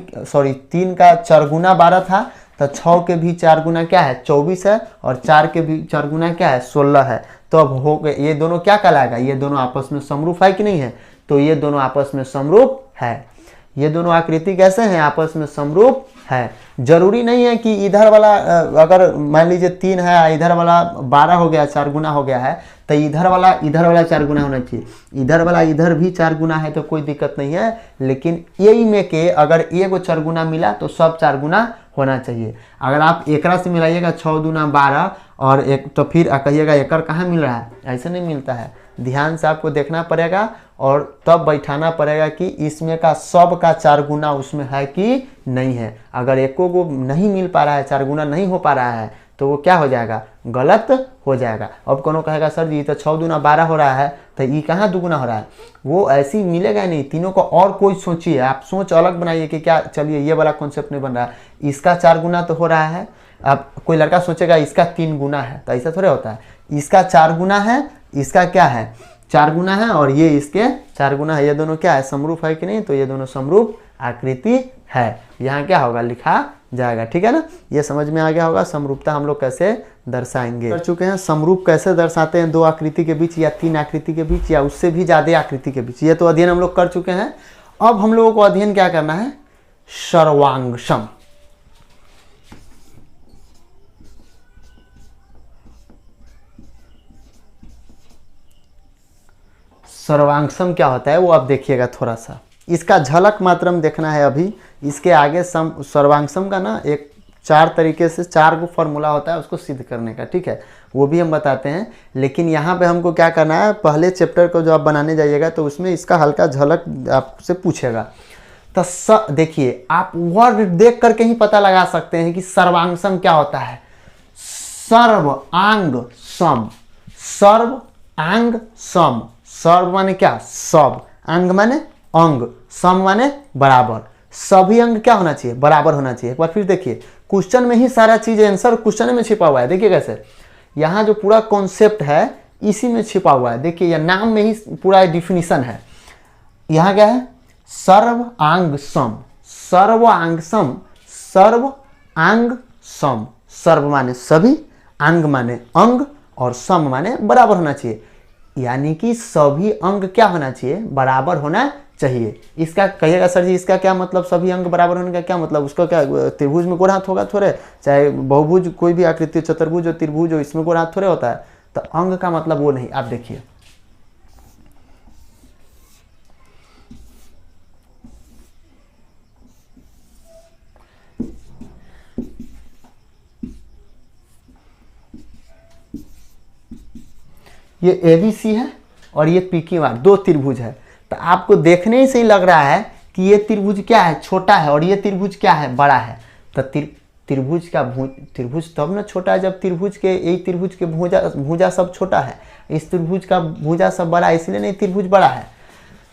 3 का 4 गुना 12 था, तो 6 के भी 4 गुना क्या है 24 है, और 4 के भी 4 गुना क्या है 16 है। तो अब हो गए, ये दोनों क्या कहलाएगा, ये दोनों आपस में समरूप है कि नहीं है, तो ये दोनों आपस में समरूप है। ये दोनों आकृति कैसे हैं, आपस में समरूप है। जरूरी नहीं है कि इधर वाला अगर मान लीजिए 3 है, इधर वाला 12 हो गया, 4 गुना हो गया है, तो इधर वाला 4 गुना होना चाहिए, इधर वाला इधर भी 4 गुना है तो कोई दिक्कत नहीं है। लेकिन यही में के अगर एगो 4 गुना मिला तो सब 4 गुना होना चाहिए। अगर आप एकरा से मिलाइएगा 6 दूना 12 और एक, तो फिर कहिएगा एकड़ कहाँ मिल रहा है, ऐसे नहीं मिलता है। ध्यान से आपको देखना पड़ेगा और तब बैठाना पड़ेगा कि इसमें का सब का 4 गुना उसमें है कि नहीं है। अगर एको को नहीं मिल पा रहा है, 4 गुना नहीं हो पा रहा है, तो वो क्या हो जाएगा, गलत हो जाएगा। अब कोनो कहेगा सर जी तो 6 दूना 12 हो रहा है, तो ये कहाँ दुगुना हो रहा है, वो ऐसे ही मिलेगा नहीं। तीनों को और कोई सोचिए, आप सोच अलग बनाइए कि क्या, चलिए ये वाला कॉन्सेप्ट नहीं बन रहा है, इसका 4 गुना तो हो रहा है। अब कोई लड़का सोचेगा इसका 3 गुना है, तो ऐसा थोड़ा होता है, इसका 4 गुना है, इसका क्या है 4 गुना है और ये इसके 4 गुना है। ये दोनों क्या है, समरूप है कि नहीं, तो ये दोनों समरूप आकृति है। यहाँ क्या होगा, लिखा जाएगा। ठीक है ना, ये समझ में आ गया होगा समरूपता हम लोग कैसे दर्शाएंगे। कर चुके हैं समरूप कैसे दर्शाते हैं 2 आकृति के बीच या 3 आकृति के बीच या उससे भी ज़्यादा आकृति के बीच, ये तो अध्ययन हम लोग कर चुके हैं। अब हम लोगों को अध्ययन क्या करना है, सर्वांगसम। सर्वांगसम क्या होता है वो आप देखिएगा थोड़ा सा, इसका झलक मात्र हम देखना है अभी। इसके आगे सर्वांगसम का ना एक 4 तरीके से 4 को फॉर्मूला होता है उसको सिद्ध करने का, ठीक है, वो भी हम बताते हैं। लेकिन यहाँ पे हमको क्या करना है, पहले चैप्टर को जो आप बनाने जाइएगा तो उसमें इसका हल्का झलक आपसे पूछेगा। तो देखिए आप वर्ड देख करके ही पता लगा सकते हैं कि सर्वांगसम क्या होता है। सर्वांग सम, सर्वांग सम, सर्व माने क्या, सब, अंग माने अंग, सम माने बराबर। सभी अंग क्या होना चाहिए, बराबर होना चाहिए। एक बार फिर देखिए, क्वेश्चन में ही सारा चीज आंसर क्वेश्चन में छिपा हुआ है। देखिए कैसे, यहाँ जो पूरा कॉन्सेप्ट है इसी में छिपा हुआ है। देखिए यह नाम में ही पूरा डिफिनीशन है। यहाँ क्या है, सर्व आंग सम, सर्व आंग सम, सर्व आंग सम। सर्व माने सभी, अंग माने अंग और सम माने बराबर होना चाहिए। यानी कि सभी अंग क्या होना चाहिए, बराबर होना चाहिए। इसका कहिएगा सर जी इसका क्या मतलब, सभी अंग बराबर होने का क्या मतलब, उसका क्या त्रिभुज में गोल हाथ होगा थोड़े, चाहे बहुभुज कोई भी आकृति, चतुर्भुज हो त्रिभुज हो, इसमें गोल हाथ थोड़े होता है। तो अंग का मतलब वो नहीं। आप देखिए ये ABC है और ये PQR, 2 त्रिभुज है। तो आपको देखने से ही लग रहा है कि ये त्रिभुज क्या है, छोटा है, और ये त्रिभुज क्या है, बड़ा है। तो त्रिभुज का त्रिभुज तब ना छोटा है जब त्रिभुज के, यही त्रिभुज के भुजा सब छोटा है, इस त्रिभुज का भुजा सब बड़ा है, इसलिए नहीं त्रिभुज बड़ा है।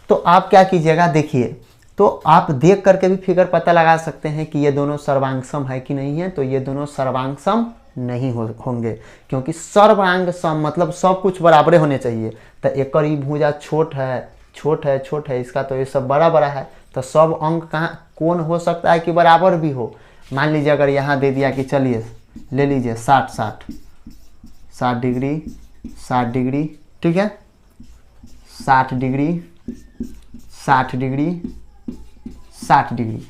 तो आप क्या कीजिएगा, देखिए तो आप देख करके भी फिगर पता लगा सकते हैं कि ये दोनों सर्वांगसम है कि नहीं है। तो ये दोनों सर्वांगसम नहीं होंगे, क्योंकि सर्वांग सम मतलब सब कुछ बराबरे होने चाहिए। तो एक ही भुजा छोट है, इसका तो ये सब बड़ा बड़ा है। तो सब अंग कहाँ कौन हो सकता है कि बराबर भी हो। मान लीजिए अगर यहाँ दे दिया कि चलिए ले लीजिए 60 डिग्री, 60 डिग्री, ठीक है, 60 डिग्री, 60 डिग्री, 60 डिग्री।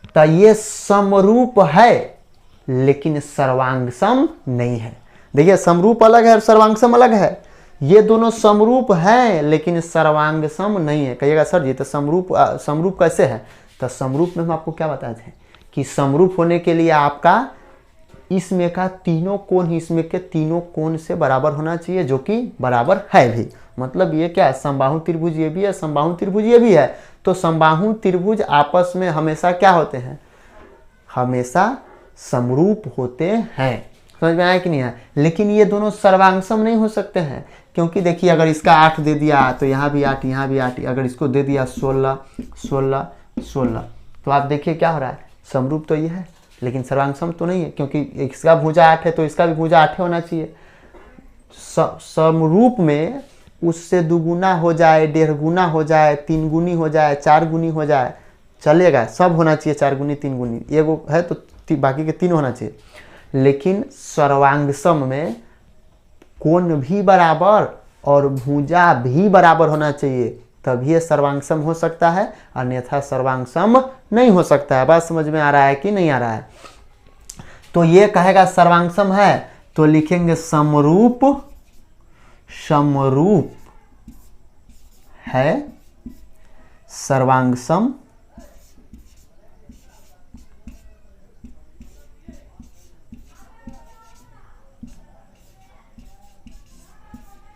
तो ये समरूप है लेकिन सर्वांगसम नहीं है। देखिए समरूप अलग है और सर्वांगसम अलग है। ये दोनों समरूप हैं लेकिन सर्वांगसम नहीं है। कहिएगा सर जी तो समरूप कैसे है। तो समरूप में हम आपको क्या बताए थे कि समरूप होने के लिए आपका इसमें का तीनों कोण, इसमें के तीनों कोण से बराबर होना चाहिए, जो कि बराबर है भी। मतलब ये क्या है, समबाहु त्रिभुज ये भी है, समबाहु त्रिभुज ये भी है। तो समबाहु त्रिभुज आपस में हमेशा क्या होते हैं, हमेशा समरूप होते हैं। समझ में आया कि नहीं है। लेकिन ये दोनों सर्वांगसम नहीं हो सकते हैं, क्योंकि देखिए अगर इसका 8 दे दिया तो यहाँ भी 8, यहाँ भी 8, अगर इसको दे दिया 16, 16, 16, तो आप देखिए क्या हो रहा है, समरूप तो ये है लेकिन सर्वांगसम तो नहीं है, क्योंकि इसका भुजा 8 है तो इसका भी भुजा 8 होना चाहिए। समरूप में उससे दुगुना हो जाए, 1.5 गुना हो जाए, 3 गुनी हो जाए, 4 गुनी हो जाए, चलेगा, सब होना चाहिए 4 गुनी 3 गुनी। एगो है तो बाकी के 3 होना चाहिए। लेकिन सर्वांगसम में कोण भी बराबर और भुजा भी बराबर होना चाहिए, तभी ये सर्वांग सम हो सकता है, अन्यथा सर्वांग सम नहीं हो सकता है। बात समझ में आ रहा है कि नहीं आ रहा है? तो ये कहेगा सर्वांग सम है तो लिखेंगे समरूप, समरूप है सर्वांग सम,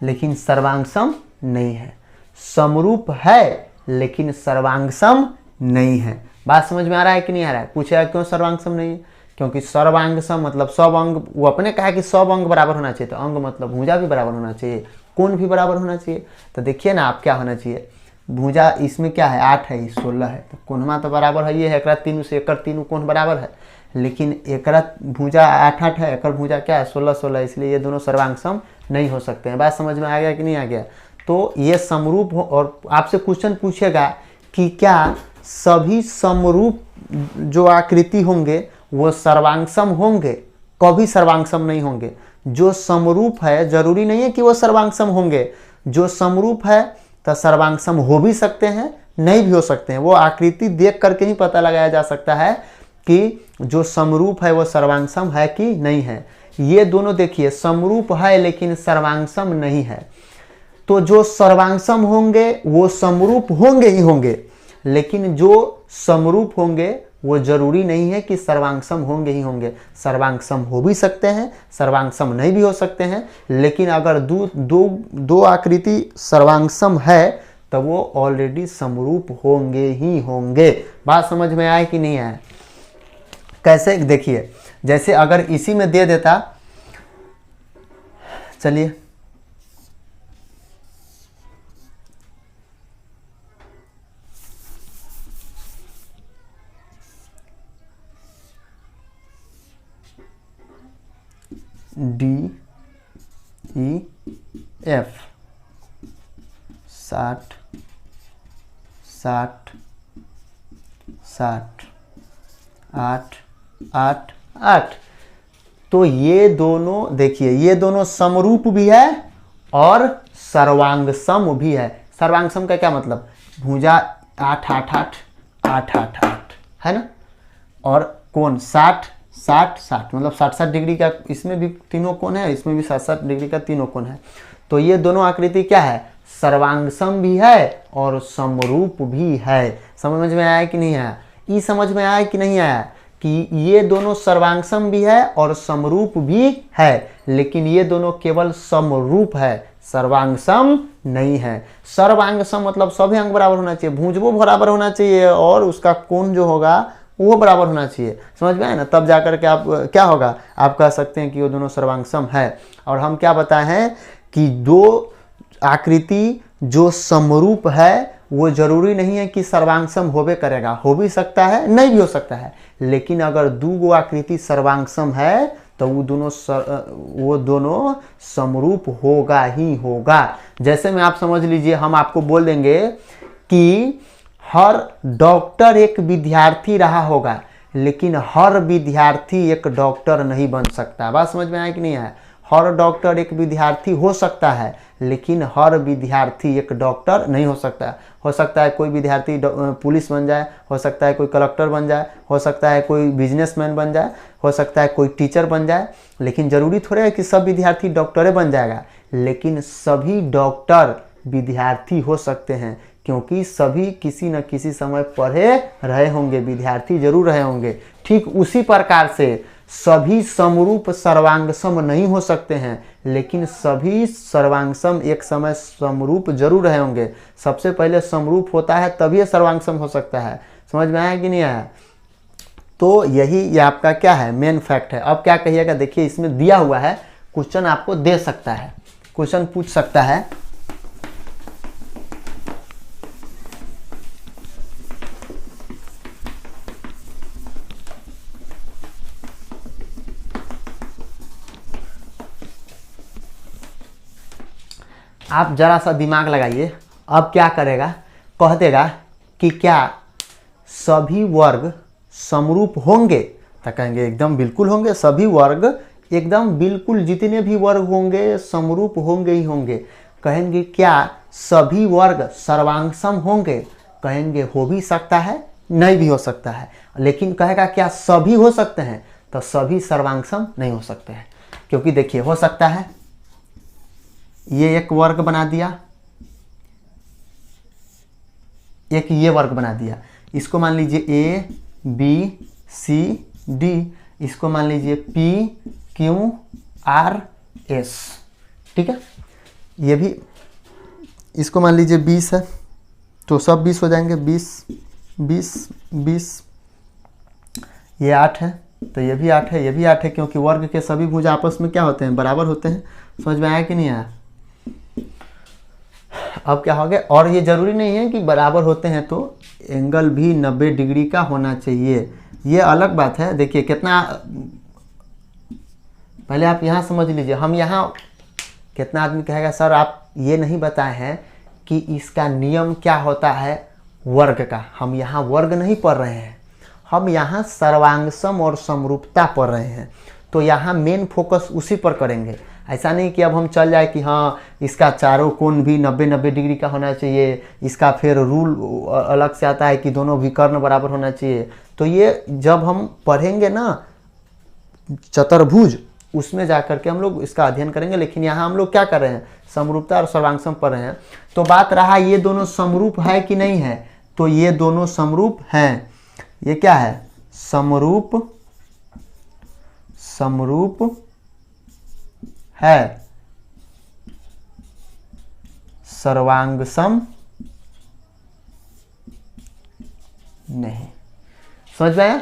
लेकिन सर्वांग सम नहीं है। समरूप है लेकिन सर्वांग सम नहीं है। बात समझ में आ रहा है कि नहीं आ रहा है? पूछेगा क्यों सर्वांग सम नहीं है? क्योंकि सर्वांग सम मतलब सब अंग, वो अपने कहा कि सब अंग बराबर होना चाहिए, तो अंग मतलब भुजा भी बराबर होना चाहिए, कोण भी बराबर होना चाहिए। तो देखिए ना आप क्या होना चाहिए, भुजा इसमें क्या है 8 है, 16 है, तो कोणमा तो बराबर है, ये है एकरा तीनों से एकर तीनों कोण बराबर है, लेकिन एकरा भुजा 8 है, एकर भुजा क्या है 16, इसलिए ये दोनों सर्वांग सम नहीं हो सकते हैं। बात समझ में आ गया कि नहीं आ गया? तो ये समरूप हो, और आपसे क्वेश्चन पूछेगा कि क्या सभी समरूप जो आकृति होंगे वो सर्वांग सम होंगे? कभी सर्वांग सम नहीं होंगे। जो समरूप है जरूरी नहीं है कि वो सर्वांग सम होंगे, जो समरूप है तो सर्वांग सम हो भी सकते हैं, नहीं भी हो सकते हैं। वो आकृति देख करके ही पता लगाया जा सकता है कि जो समरूप है वो सर्वांग सम है कि नहीं है। ये दोनों देखिए समरूप है लेकिन सर्वांग सम नहीं है, तो जो सर्वांग सम होंगे वो समरूप होंगे ही होंगे, लेकिन जो समरूप होंगे वो जरूरी नहीं है कि सर्वांग सम होंगे ही होंगे। सर्वांग सम हो भी सकते हैं, सर्वांग सम नहीं भी हो सकते हैं, लेकिन अगर दो आकृति सर्वांग सम है तो वो ऑलरेडी समरूप होंगे ही होंगे। बात समझ में आए कि नहीं आए? कैसे देखिए, जैसे अगर इसी में दे देता, चलिए DEF 60 60 60 8 8 8, तो ये दोनों देखिए, ये दोनों समरूप भी है और सर्वांग सम भी है। सर्वांग सम का क्या मतलब? भुजा 8 8 8 8 8 8 है ना, और कोण 60 60 60 मतलब 60 60 डिग्री का, इसमें भी तीनों कोण है, इसमें भी 60 60 डिग्री का तीनों कोण है। तो ये दोनों आकृति क्या है? सर्वांग सम भी है और समरूप भी है। समझ में आया कि नहीं आया? ये समझ में आया कि नहीं आया कि ये दोनों सर्वांग सम भी है और समरूप भी है, लेकिन ये दोनों केवल समरूप है, सर्वांग सम नहीं है। सर्वांग सम मतलब सभी अंग बराबर होना चाहिए, भुजबो बराबर होना चाहिए और उसका कोण जो होगा वो बराबर होना चाहिए। समझ में आए ना? तब जाकर के आप क्या होगा, आप कह सकते हैं कि वो दोनों सर्वांग सम है। और हम क्या बताए हैं कि दो आकृति जो समरूप है वो जरूरी नहीं है कि सर्वांग सम होबे करेगा, हो भी सकता है, नहीं भी हो सकता है, लेकिन अगर दो आकृति सर्वांग सम है तो वो दोनों समरूप होगा ही होगा। जैसे में आप समझ लीजिए, हम आपको बोल देंगे कि हर डॉक्टर एक विद्यार्थी रहा होगा, लेकिन हर विद्यार्थी एक डॉक्टर नहीं बन सकता। बात समझ में आया कि नहीं आया? हर डॉक्टर एक विद्यार्थी हो सकता है, लेकिन हर विद्यार्थी एक डॉक्टर नहीं हो सकता। हो सकता है कोई विद्यार्थी पुलिस बन जाए, हो सकता है कोई कलेक्टर बन जाए, हो सकता है कोई बिजनेसमैन बन जाए, हो सकता है कोई टीचर बन जाए, लेकिन जरूरी थोड़ा है कि सब विद्यार्थी डॉक्टरे बन जाएगा। लेकिन सभी डॉक्टर विद्यार्थी हो सकते हैं, क्योंकि सभी किसी न किसी समय पढ़े रहे होंगे, विद्यार्थी जरूर रहे होंगे। ठीक उसी प्रकार से सभी समरूप सर्वांग सम नहीं हो सकते हैं, लेकिन सभी सर्वांग सम एक समय समरूप जरूर रहे होंगे। सबसे पहले समरूप होता है तभी सर्वांग सम हो सकता है। समझ में आया कि नहीं आया? तो ये आपका क्या है, मेन फैक्ट है। अब क्या कहिएगा, देखिए इसमें दिया हुआ है, क्वेश्चन आपको दे सकता है, क्वेश्चन पूछ सकता है। आप जरा सा दिमाग लगाइए। अब क्या करेगा, कह देगा कि क्या सभी वर्ग समरूप होंगे? तो कहेंगे एकदम बिल्कुल होंगे, सभी वर्ग एकदम बिल्कुल जितने भी वर्ग होंगे समरूप होंगे ही होंगे। कहेंगे क्या सभी वर्ग सर्वांग होंगे? कहेंगे हो भी सकता है, नहीं भी हो सकता है। लेकिन कहेगा क्या सभी हो सकते हैं? तो सभी सर्वांग नहीं हो सकते हैं, क्योंकि देखिए हो सकता है ये एक वर्ग बना दिया, एक ये वर्ग बना दिया, इसको मान लीजिए ए बी सी डी, इसको मान लीजिए पी क्यू आर एस, ठीक है। ये भी इसको मान लीजिए 20 है, तो सब 20 हो जाएंगे, 20 20 20। ये 8 है तो ये भी 8 है, ये भी 8 है, क्योंकि वर्ग के सभी भुज आपस में क्या होते हैं? बराबर होते हैं। समझ में आया कि नहीं आया? अब क्या हो गया, और ये जरूरी नहीं है कि बराबर होते हैं तो एंगल भी 90 डिग्री का होना चाहिए, ये अलग बात है। देखिए कितना, पहले आप यहाँ समझ लीजिए। हम यहाँ कितना आदमी कहेगा सर आप ये नहीं बताए हैं कि इसका नियम क्या होता है वर्ग का। हम यहाँ वर्ग नहीं पढ़ रहे हैं, हम यहाँ सर्वांगसम और समरूपता पढ़ रहे हैं, तो यहाँ मेन फोकस उसी पर करेंगे। ऐसा नहीं कि अब हम चल जाए कि हाँ इसका चारों कोण भी 90-90 डिग्री का होना चाहिए, इसका फिर रूल अलग से आता है कि दोनों विकर्ण बराबर होना चाहिए। तो ये जब हम पढ़ेंगे ना चतुर्भुज, उसमें जाकर के हम लोग इसका अध्ययन करेंगे। लेकिन यहाँ हम लोग क्या कर रहे हैं? समरूपता और सर्वांगसम पढ़ रहे हैं। तो बात रहा ये दोनों समरूप है कि नहीं है, तो ये दोनों समरूप हैं। ये क्या है? समरूप, समरूप है, सर्वांगसम नहीं। समझ में आया?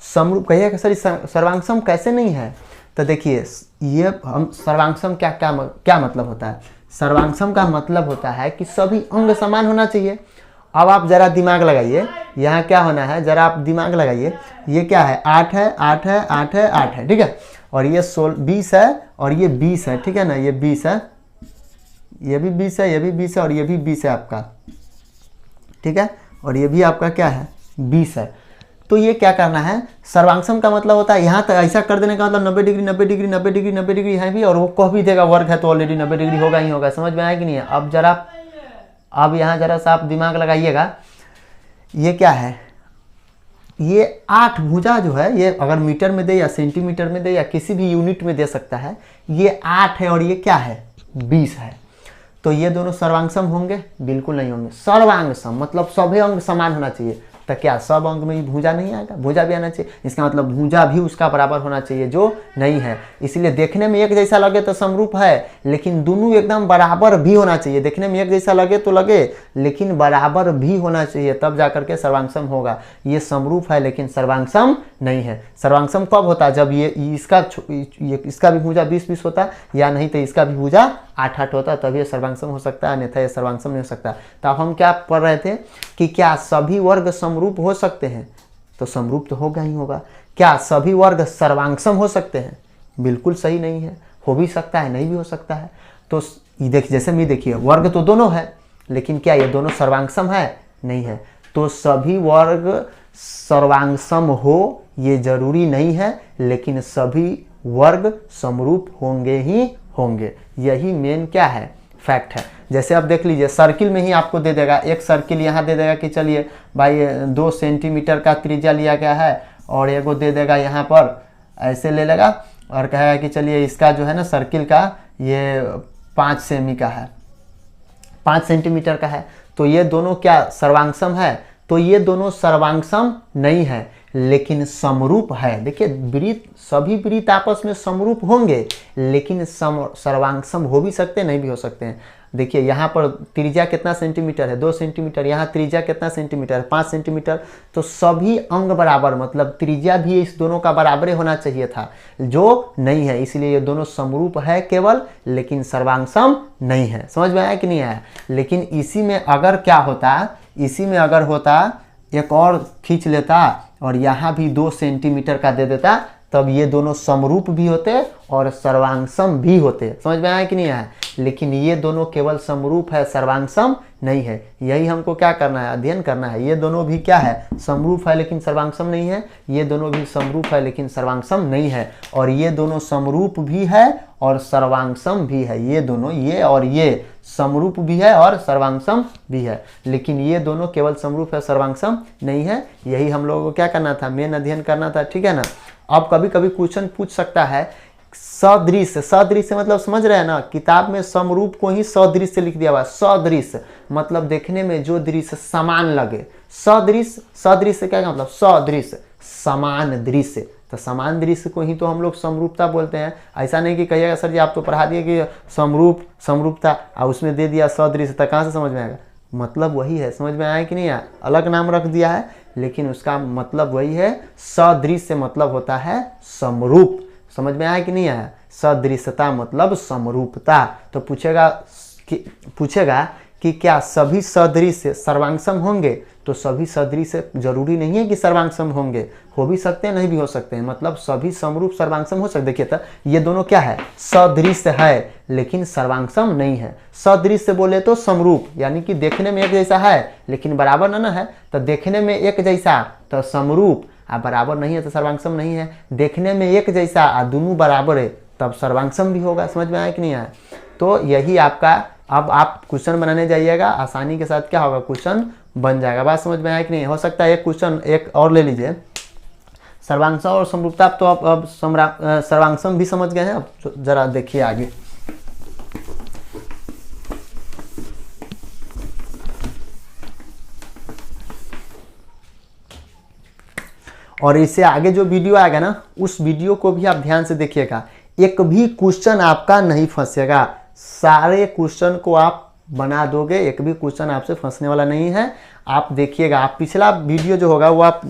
समरूप कहिएगा सर सर्वांगसम कैसे नहीं है? तो देखिए ये हम सर्वांगसम क्या मतलब होता है? सर्वांगसम का मतलब होता है कि सभी अंग समान होना चाहिए। अब आप जरा दिमाग लगाइए, यहाँ क्या होना है, जरा आप दिमाग लगाइए। ये क्या है? 8 है 8 है 8 है 8 है, ठीक है। और ये 20 है और ये 20 है, ठीक है ना। ये 20 है, ये भी 20 है, ये भी 20 है और ये भी 20 है आपका, ठीक है। और ये भी आपका क्या है? 20 है। तो ये क्या करना है? सर्वांगसम का मतलब होता है यहाँ तक ऐसा कर देने का मतलब 90 डिग्री 90 डिग्री 90 डिग्री 90 डिग्री है भी, और वो कह भी देगा वर्ग है तो ऑलरेडी 90 डिग्री होगा ही होगा। समझ में आया कि नहीं है? अब जरा, अब यहाँ जरा सा आप दिमाग लगाइएगा। ये क्या है? ये 8 भुजा जो है, ये अगर मीटर में दे या सेंटीमीटर में दे या किसी भी यूनिट में दे सकता है। ये 8 है और ये क्या है? 20 है। तो ये दोनों सर्वांगसम होंगे? बिल्कुल नहीं होंगे। सर्वांगसम मतलब सभी अंग समान होना चाहिए। तो क्या सब अंग में भुजा नहीं आएगा? भुजा भी आना चाहिए। इसका मतलब भुजा भी उसका बराबर होना चाहिए, जो नहीं है। इसलिए देखने में एक जैसा लगे तो समरूप है, लेकिन दोनों एकदम बराबर भी होना चाहिए। देखने में एक जैसा लगे तो लगे, लेकिन बराबर भी होना चाहिए, तब जाकर के सर्वांगसम होगा। ये समरूप है लेकिन सर्वांगसम नहीं है। सर्वांगसम कब होता है? जब ये इसका भी भुजा 20-20 होता, या नहीं तो इसका भी भुजा 8-8 होता, तभी ये सर्वांगसम हो सकता है, अन्यथा ये सर्वांगसम नहीं हो सकता। तो अब हम क्या पढ़ रहे थे कि क्या सभी वर्ग समरूप हो सकते हैं? तो समरूप तो होगा ही होगा। क्या सभी वर्ग सर्वांगसम हो सकते हैं? बिल्कुल सही नहीं है। हो भी सकता है, नहीं भी हो सकता है। तो देखिए जैसे मैं, देखिए वर्ग तो दोनों है, लेकिन क्या ये दोनों सर्वांगसम है? नहीं है। तो सभी वर्ग सर्वांगसम हो ये जरूरी नहीं है, लेकिन सभी वर्ग समरूप होंगे ही होंगे। यही मेन क्या है? फैक्ट है। जैसे आप देख लीजिए, सर्किल में ही आपको दे देगा, एक सर्किल यहाँ दे देगा कि चलिए भाई 2 सेंटीमीटर का त्रिज्या लिया गया है, और एगो दे देगा यहाँ पर ऐसे ले लेगा और कहेगा कि चलिए इसका जो है ना सर्किल का ये 5 सेमी का है, 5 सेंटीमीटर का है। तो ये दोनों क्या सर्वांगसम है? तो ये दोनों सर्वांगसम नहीं है, लेकिन समरूप है। देखिए वृत्त, सभी वृत्त आपस में समरूप होंगे, लेकिन सर्वांगसम हो भी सकते हैं, नहीं भी हो सकते हैं। देखिए यहाँ पर त्रिज्या कितना सेंटीमीटर है? 2 सेंटीमीटर। यहाँ त्रिज्या कितना सेंटीमीटर है? 5 सेंटीमीटर। तो सभी अंग बराबर, मतलब त्रिज्या भी इस दोनों का बराबर होना चाहिए था, जो नहीं है। इसलिए ये दोनों समरूप है केवल, लेकिन सर्वांगसम नहीं है। समझ में आया कि नहीं आया? लेकिन इसी में अगर क्या होता, इसी में अगर होता एक और खींच लेता और यहाँ भी 2 सेंटीमीटर का दे देता, तब ये दोनों समरूप भी होते और सर्वांगसम भी होते। समझ में आया कि नहीं आया? लेकिन ये दोनों केवल समरूप है, सर्वांगसम नहीं है। यही हमको क्या करना है, अध्ययन करना है। ये दोनों भी क्या है, समरूप है लेकिन सर्वांगसम नहीं है। ये दोनों भी समरूप है लेकिन सर्वांगसम नहीं है। और ये दोनों समरूप भी है और सर्वांगसम भी है। ये दोनों, ये और ये समरूप भी है और सर्वांगसम भी है, लेकिन ये दोनों केवल समरूप है, सर्वांगसम नहीं है। यही हम लोगों को क्या करना था, मेन अध्ययन करना था। ठीक है ना? अब कभी कभी क्वेश्चन पूछ सकता है सदृश्य। सदृश्य मतलब समझ रहे हैं ना, किताब में समरूप को ही सदृश्य लिख दिया हुआ है। सदृश्य मतलब देखने में जो दृश्य समान लगे। सदृश्य, सदृश्य क्या मतलब, सदृश्य समान दृश्य। तो समान दृश्य को ही तो हम लोग समरूपता बोलते हैं। ऐसा नहीं कि कहिएगा सर जी आप तो पढ़ा दिए कि समरूप समरूपता और उसमें दे दिया सदृश्य, तो कहाँ से समझ में आएगा? मतलब वही है। समझ में आया कि नहीं आया? अलग नाम रख दिया है लेकिन उसका मतलब वही है। सदृश्य मतलब होता है समरूप। समझ में आया कि नहीं आया? सदृश्यता मतलब समरूपता। तो पूछेगा कि क्या सभी सदृश्य सर्वांगसम होंगे? तो सभी सदृश्य जरूरी नहीं है कि सर्वांगसम होंगे, हो भी सकते हैं, नहीं भी हो सकते हैं। मतलब सभी समरूप सर्वांगसम हो सकते। देखिए तो ये दोनों क्या है, सदृश्य है लेकिन सर्वांगसम नहीं है। सदृश्य बोले तो समरूप, यानी कि देखने में एक जैसा है लेकिन बराबर ना है। तो देखने में एक जैसा तो समरूप, बराबर नहीं है तो सर्वांगसम नहीं है। देखने में एक जैसा दोनों बराबर है तब सर्वांगसम भी होगा। समझ में आया कि नहीं आया? तो यही आपका, अब आप क्वेश्चन बनाने जाइएगा, आसानी के साथ क्या होगा, क्वेश्चन बन जाएगा। बात समझ में आया कि नहीं? हो सकता है एक क्वेश्चन एक और ले लीजिए, सर्वांगसम और समरूपता। तो अब सर्वांगसम भी समझ गए हैं। अब जरा देखिए आगे। और इससे आगे जो वीडियो आएगा ना, उस वीडियो को भी आप ध्यान से देखिएगा। एक भी क्वेश्चन आपका नहीं फंसेगा। सारे क्वेश्चन को आप बना दोगे, एक भी क्वेश्चन आपसे फंसने वाला नहीं है। आप देखिएगा, आप पिछला वीडियो जो होगा वो आप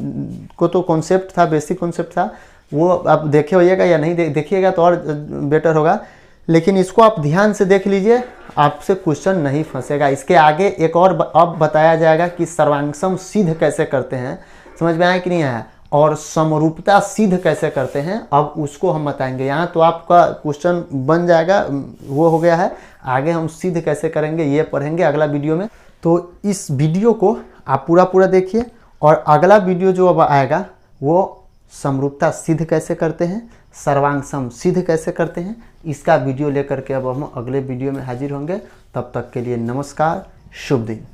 को तो कॉन्सेप्ट था, बेसिक कॉन्सेप्ट था, वो आप देखे होइएगा या नहीं देखिएगा तो और बेटर होगा। लेकिन इसको आप ध्यान से देख लीजिए, आपसे क्वेश्चन नहीं फंसेगा। इसके आगे एक और अब बताया जाएगा कि सर्वांगसम सिद्ध कैसे करते हैं। समझ में आया कि नहीं आया? और समरूपता सिद्ध कैसे करते हैं, अब उसको हम बताएंगे। यहाँ तो आपका क्वेश्चन बन जाएगा, वो हो गया है। आगे हम सिद्ध कैसे करेंगे ये पढ़ेंगे अगला वीडियो में। तो इस वीडियो को आप पूरा देखिए और अगला वीडियो जो अब आएगा वो समरूपता सिद्ध कैसे करते हैं, सर्वांगसम सिद्ध कैसे करते हैं, इसका वीडियो लेकर के अब हम अगले वीडियो में हाजिर होंगे। तब तक के लिए नमस्कार, शुभ दिन।